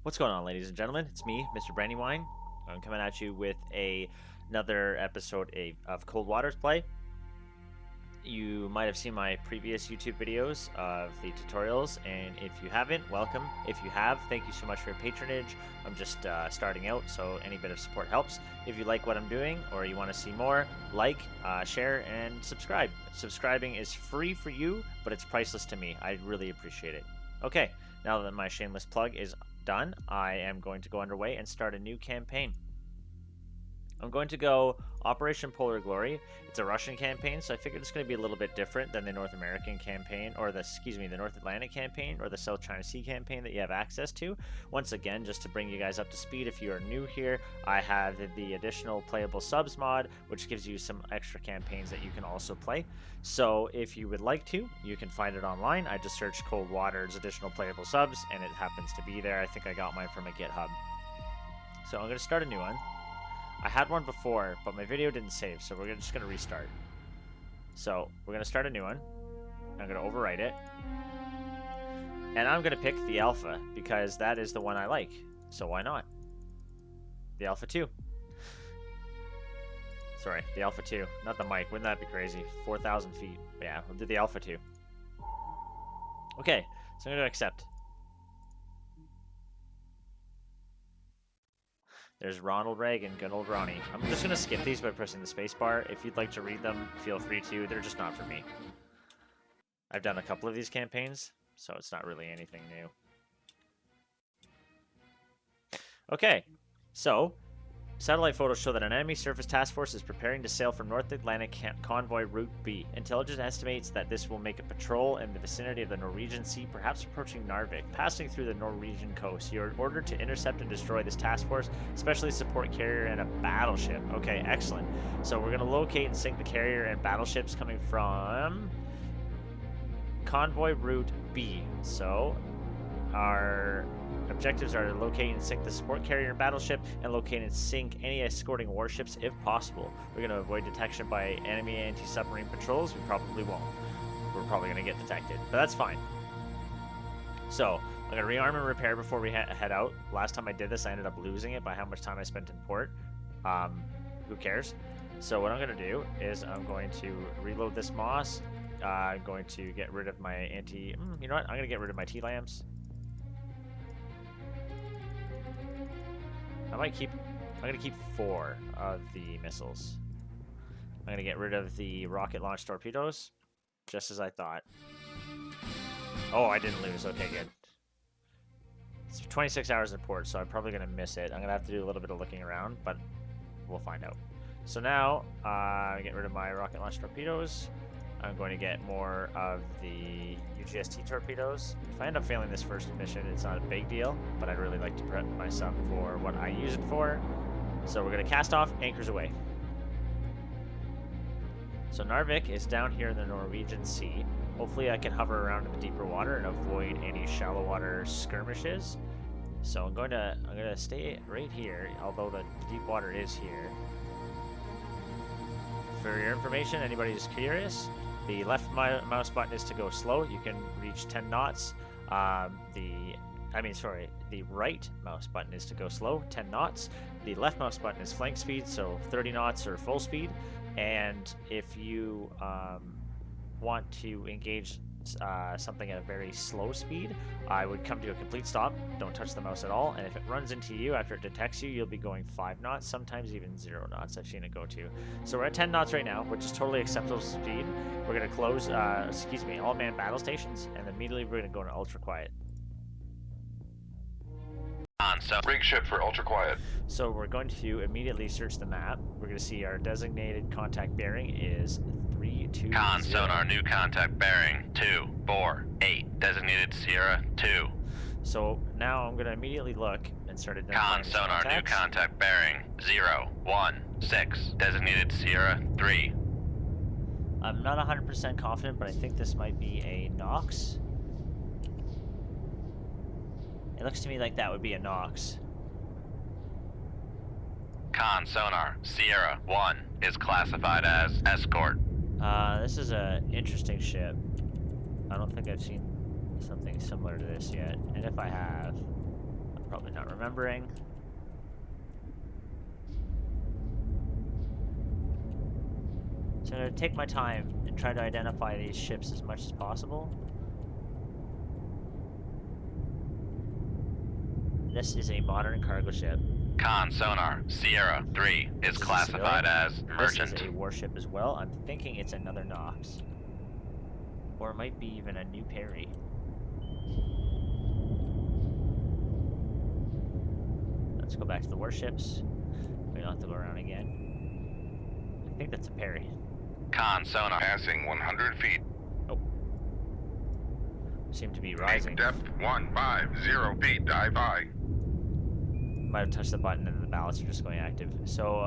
What's going on, ladies and gentlemen? It's me, Mr. Brandywine. I'm coming at you with another episode of Cold Waters Play. You might have seen my previous YouTube videos of the tutorials, and if you haven't, welcome. If you have, thank you so much for your patronage. I'm just starting out, so any bit of support helps. If you like what I'm doing, or you want to see more, like, share, and subscribe. Subscribing is free for you, but it's priceless to me. I really appreciate it. Okay, now that my shameless plug is done, I am going to go underway and start a new campaign. I'm going to go Operation Polar Glory. It's a Russian campaign, so I figured it's going to be a little bit different than the North American campaign, or the North Atlantic campaign, or the South China Sea campaign that you have access to. Once again, just to bring you guys up to speed, if you are new here, I have the additional playable subs mod, which gives you some extra campaigns that you can also play. So if you would like to, you can find it online. I just searched Cold Waters additional playable subs, and it happens to be there. I think I got mine from a GitHub. So I'm going to start a new one. I had one before, but my video didn't save, so we're just going to restart. So we're going to start a new one. I'm going to overwrite it. And I'm going to pick the Alpha, because that is the one I like. So why not? The Alpha II. Sorry, the Alpha II. Not the mic. Wouldn't that be crazy? 4,000 feet. But yeah, we'll do the Alpha II. Okay, so I'm going to accept. There's Ronald Reagan, good old Ronnie. I'm just going to skip these by pressing the spacebar. If you'd like to read them, feel free to. They're just not for me. I've done a couple of these campaigns, so it's not really anything new. Okay, so satellite photos show that an enemy surface task force is preparing to sail from North Atlantic Convoy Route B. Intelligence estimates that this will make a patrol in the vicinity of the Norwegian Sea, perhaps approaching Narvik. Passing through the Norwegian coast, you are ordered to intercept and destroy this task force, especially support carrier and a battleship. Okay, excellent. So we're going to locate and sink the carrier and battleships coming from Convoy Route B. So our objectives are to locate and sink the support carrier and battleship, and locate and sink any escorting warships if possible. We're going to avoid detection by enemy anti-submarine patrols. We probably won't. We're probably going to get detected, but that's fine. So I'm going to rearm and repair before we head out. Last time I did this, I ended up losing it by how much time I spent in port. Who cares? So what I'm going to do is I'm going to reload this moss. I'm going to get rid of my you know what? I'm going to get rid of my T-lamps. I'm going to keep 4 of the missiles. I'm going to get rid of the rocket launch torpedoes, just as I thought. Oh, I didn't lose. Okay, good. It's 26 hours in port, so I'm probably going to miss it. I'm going to have to do a little bit of looking around, but we'll find out. So now, get rid of my rocket launch torpedoes. I'm going to get more of the UGST torpedoes. If I end up failing this first mission, it's not a big deal, but I'd really like to prep my sub for what I use it for. So we're going to cast off, anchors away. So Narvik is down here in the Norwegian Sea. Hopefully I can hover around in the deeper water and avoid any shallow water skirmishes. So I'm going to stay right here, although the deep water is here. For your information, anybody who's curious, the left mouse button is to go slow. You can reach 10 knots. The right mouse button is to go slow, 10 knots. The left mouse button is flank speed, so 30 knots or full speed. And if you want to engage something at a very slow speed, I would come to a complete stop. Don't touch the mouse at all. And if it runs into you after it detects you, you'll be going 5 knots, sometimes even 0 knots. I've seen it go to. So we're at 10 knots right now, which is totally acceptable speed. We're going to close, all man battle stations, and immediately we're going to go into ultra quiet. So rig ship for ultra quiet. So we're going to immediately search the map. We're going to see our designated contact bearing is 320. Con sonar, new contact bearing 248. Designated Sierra 2. So now I'm going to immediately look and start identifying Con sonar, new contact bearing 016. Designated Sierra 3. I'm not 100% confident, but I think this might be a Nox. It looks to me like that would be a Nox. Con sonar, Sierra 1 is classified as escort. This is an interesting ship. I don't think I've seen something similar to this yet, and if I have, Probably not remembering. So I'm going to take my time and try to identify these ships as much as possible. This is a modern cargo ship. Con sonar, Sierra 3 is This is a classified civilian. as This merchant. is a warship as well. I'm thinking it's another Nox. Or it might be even a new Perry. Let's go back to the warships. We don't have to go around again. I think that's a Perry. Con sonar. Passing 100 feet. Oh. Seem to be Make rising. depth 150 feet. Dive by. Might have touched the button and the ballasts are just going active. So,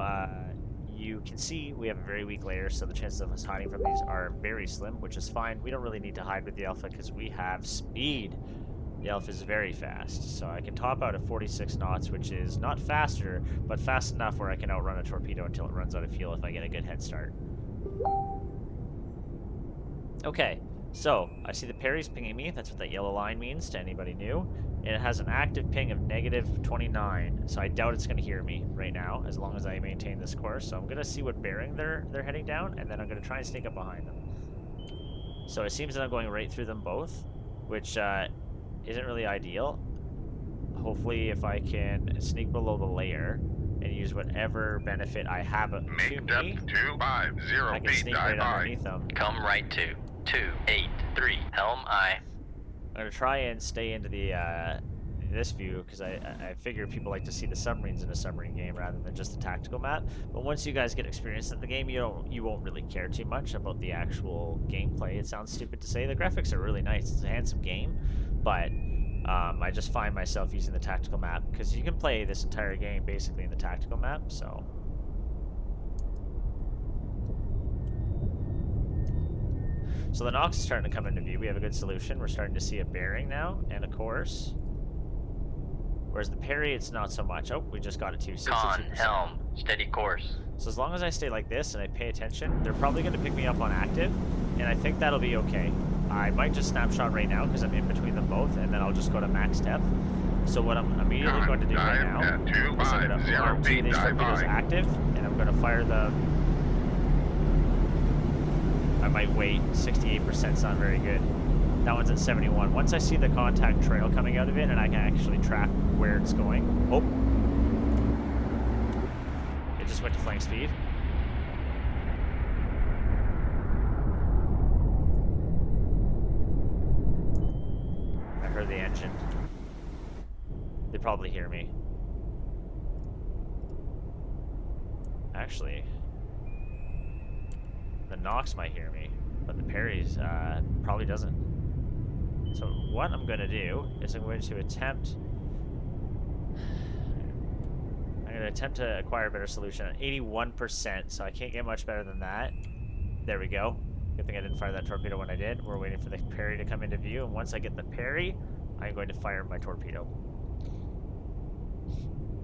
you can see we have a very weak layer, so the chances of us hiding from these are very slim, which is fine. We don't really need to hide with the Alpha because we have speed. The Alpha is very fast, so I can top out at 46 knots, which is not faster, but fast enough where I can outrun a torpedo until it runs out of fuel if I get a good head start. Okay, so I see the Perry's pinging me. That's what that yellow line means to anybody new. And it has an active ping of -29, so I doubt it's going to hear me right now, as long as I maintain this course. So I'm going to see what bearing they're heading down, and then I'm going to try and sneak up behind them. So it seems that I'm going right through them both, which isn't really ideal. Hopefully, if I can sneak below the layer and use whatever benefit I have to Make me, depth 250 I can feet. sneak Dive right by. underneath them. Come right to 283. Helm I. I'm gonna try and stay into the this view because I figure people like to see the submarines in a submarine game rather than just a tactical map. But once you guys get experience in the game, you won't really care too much about the actual gameplay. It sounds stupid to say. The graphics are really nice. It's a handsome game, but I just find myself using the tactical map because you can play this entire game basically in the tactical map. So. So the Nox is starting to come into view. We have a good solution. We're starting to see a bearing now and a course. Whereas the Perry, it's not so much. Oh, we just got it to 62%. Con, helm, steady course. So as long as I stay like this and I pay attention, they're probably going to pick me up on active, and I think that'll be okay. I might just snapshot right now because I'm in between them both, and then I'll just go to max depth. So what I'm immediately going to do right now is I'm going to arm two of these torpedoes active, and I'm going to fire them. I might wait. 68%'s not very good. That one's at 71. Once I see the contact trail coming out of it and I can actually track where it's going. Oh. It just went to flank speed. I heard the engine. They probably hear me. Actually, the Nox might hear me, but the Perry's probably doesn't. So what I'm going to do is I'm going to attempt to acquire a better solution at 81%, so I can't get much better than that. There we go. Good thing I didn't fire that torpedo when I did. We're waiting for the Perry to come into view, and once I get the Perry, I'm going to fire my torpedo.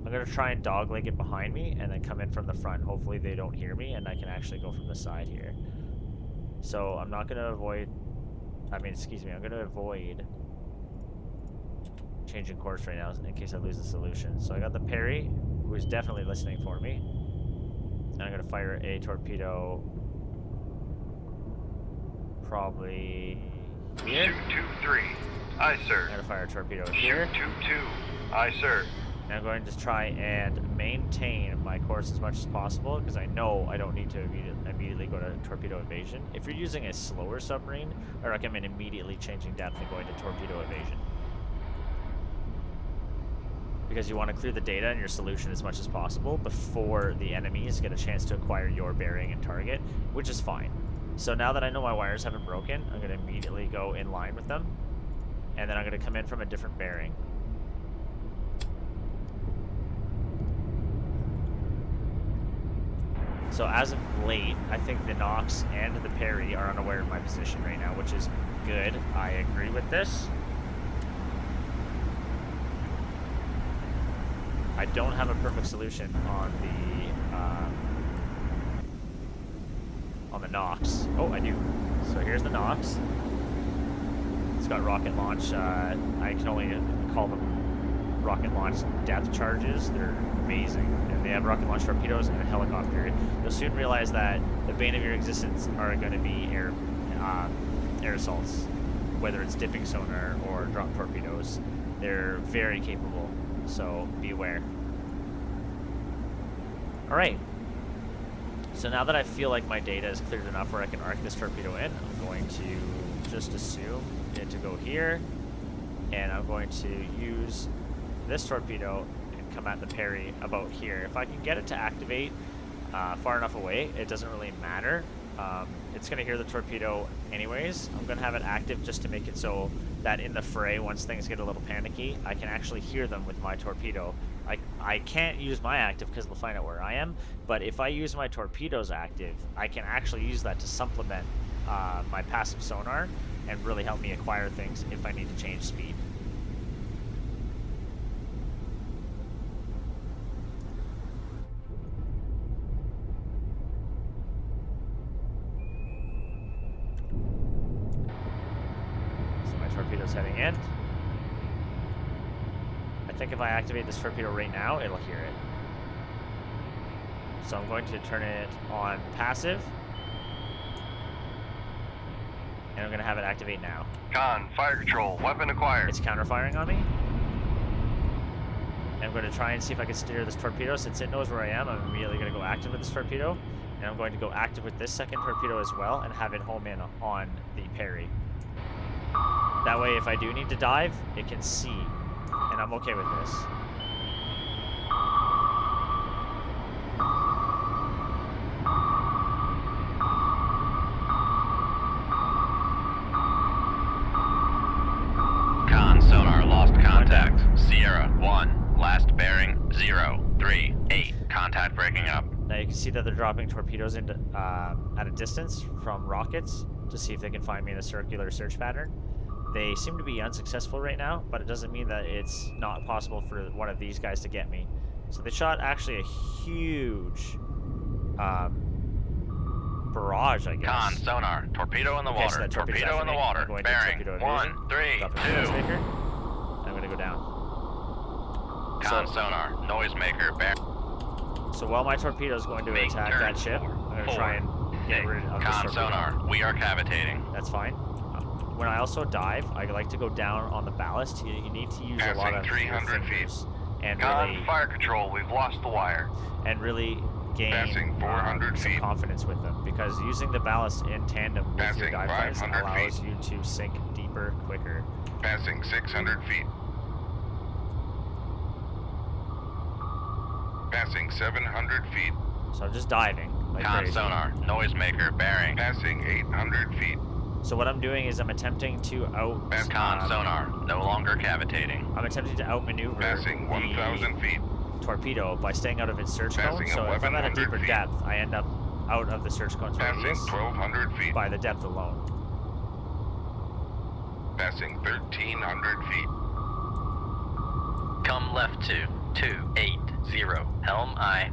I'm going to try and dogleg it behind me and then come in from the front. Hopefully they don't hear me and I can actually go from the side here. So I'm not going to avoid... I'm going to avoid changing course right now in case I lose the solution. So I got the Perry, who is definitely listening for me. And I'm going to fire a torpedo probably here. 223. Aye, sir. I'm going to fire a torpedo here. 222. Aye, sir. And I'm going to try and maintain my course as much as possible because I know I don't need to immediately go to torpedo evasion. If you're using a slower submarine, I recommend immediately changing depth and going to torpedo evasion. Because you want to clear the data and your solution as much as possible before the enemies get a chance to acquire your bearing and target, which is fine. So now that I know my wires haven't broken, I'm going to immediately go in line with them. And then I'm going to come in from a different bearing. So as of late, I think the Nox and the Perry are unaware of my position right now, which is good. I agree with this. I don't have a perfect solution on the Nox. Oh, I do. So here's the Nox. It's got rocket launch. I can only call them rocket launch depth charges. They're amazing. And they have rocket launch torpedoes and a helicopter. You'll soon realize that the bane of your existence are going to be air assaults, whether it's dipping sonar or drop torpedoes. They're very capable, so beware. Alright, so now that I feel like my data is cleared enough where I can arc this torpedo in, I'm going to just assume it to go here, and I'm going to use this torpedo and come at the parry about here. If I can get it to activate far enough away, it doesn't really matter. It's going to hear the torpedo anyways. I'm going to have it active just to make it so that in the fray, once things get a little panicky, I can actually hear them with my torpedo. I can't use my active because they'll find out where I am, but if I use my torpedoes active, I can actually use that to supplement my passive sonar and really help me acquire things if I need to change speed. Torpedo's heading in. I think if I activate this torpedo right now, it'll hear it. So I'm going to turn it on passive. And I'm going to have it activate now. Con, fire control, weapon acquired. It's counter-firing on me. And I'm going to try and see if I can steer this torpedo. Since it knows where I am, I'm immediately going to go active with this torpedo. And I'm going to go active with this second torpedo as well and have it home in on the parry. That way, if I do need to dive, it can see, and I'm okay with this. Con sonar lost contact. Sierra 1, last bearing 038. Contact breaking up. Now you can see that they're dropping torpedoes into at a distance from rockets to see if they can find me in a circular search pattern. They seem to be unsuccessful right now, but it doesn't mean that it's not possible for one of these guys to get me. So they shot actually a huge barrage, I guess. Con sonar, torpedo in the water. So that Torpedo in the water. Bearing 138. I'm going to go down. Con sonar, noisemaker, bearing. So while my torpedo is going to attack that ship, I'm going to try and get rid of this torpedo. Con sonar, we are cavitating. That's fine. When I also dive, I like to go down on the ballast. You need to use a lot of 300 feet. And Con, really, fire control, we've lost the wire. and really gain Passing 400 some feet. confidence with them, because using the ballast in tandem with your Passing dive lines 500 allows feet. you to sink deeper, quicker. Passing 600 feet. Passing 700 feet. So I'm just diving like Con crazy. sonar, noisemaker, bearing. Passing 800 feet. So what I'm doing is I'm attempting to Con sonar, no longer cavitating. I'm attempting to outmaneuver Passing 1,000 feet. torpedo by staying out of its search cone. Passing So if I'm at a 1,100 deeper feet. depth, I end up out of the search cone's Passing radius 1,200 feet. by the depth alone. Passing 1,300 feet. Come left to 280. Helm I.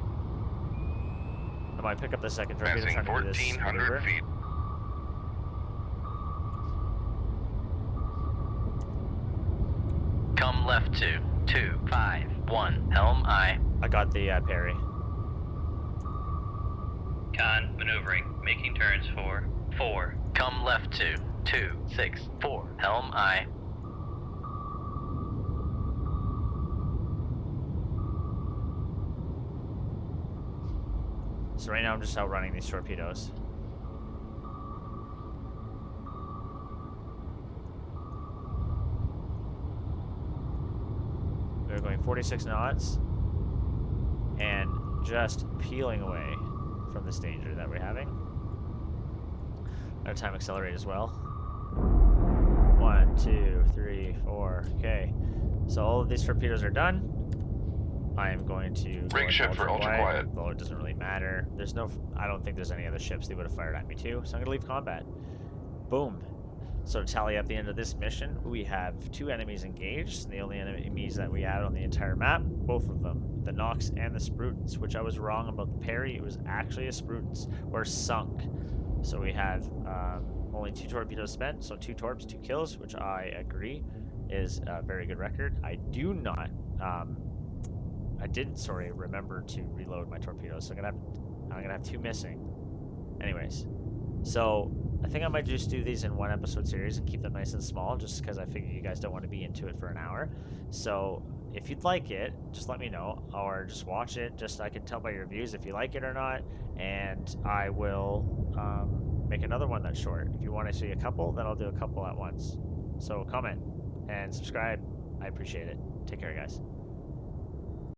I might pick up the second torpedo Passing trying to do this 1,400 maneuver. feet. Come left to 251. Helm I. I got the parry. Con maneuvering, making turns for 4. Come left to 264. Helm I. So right now I'm just outrunning these torpedoes. We're going 46 knots and just peeling away from this danger that we're having. Our time accelerate as well. 1, 2, 3, 4. Okay. So all of these torpedoes are done. I am going to go Rig into ship for ultra quiet. Though it doesn't really matter. There's no, I don't think there's any other ships they would have fired at me too. So I'm gonna leave combat. Boom. So to tally up the end of this mission, we have 2 enemies engaged. The only enemies that we had on the entire map, both of them, the Nox and the Sprutons, which I was wrong about the parry. It was actually a Sprutons, were sunk. So we have only 2 torpedoes spent, so 2 torps, 2 kills, which I agree. is a very good record. I do not. I didn't, sorry, remember to reload my torpedoes, so I'm gonna have 2 missing. Anyways, so I think I might just do these in one episode series and keep them nice and small, just because I figure you guys don't want to be into it for an hour. So if you'd like it, just let me know, or just watch it. Just I can tell by your views if you like it or not, and I will make another one that's short. If you want to see a couple, then I'll do a couple at once. So comment and subscribe. I appreciate it. Take care, guys.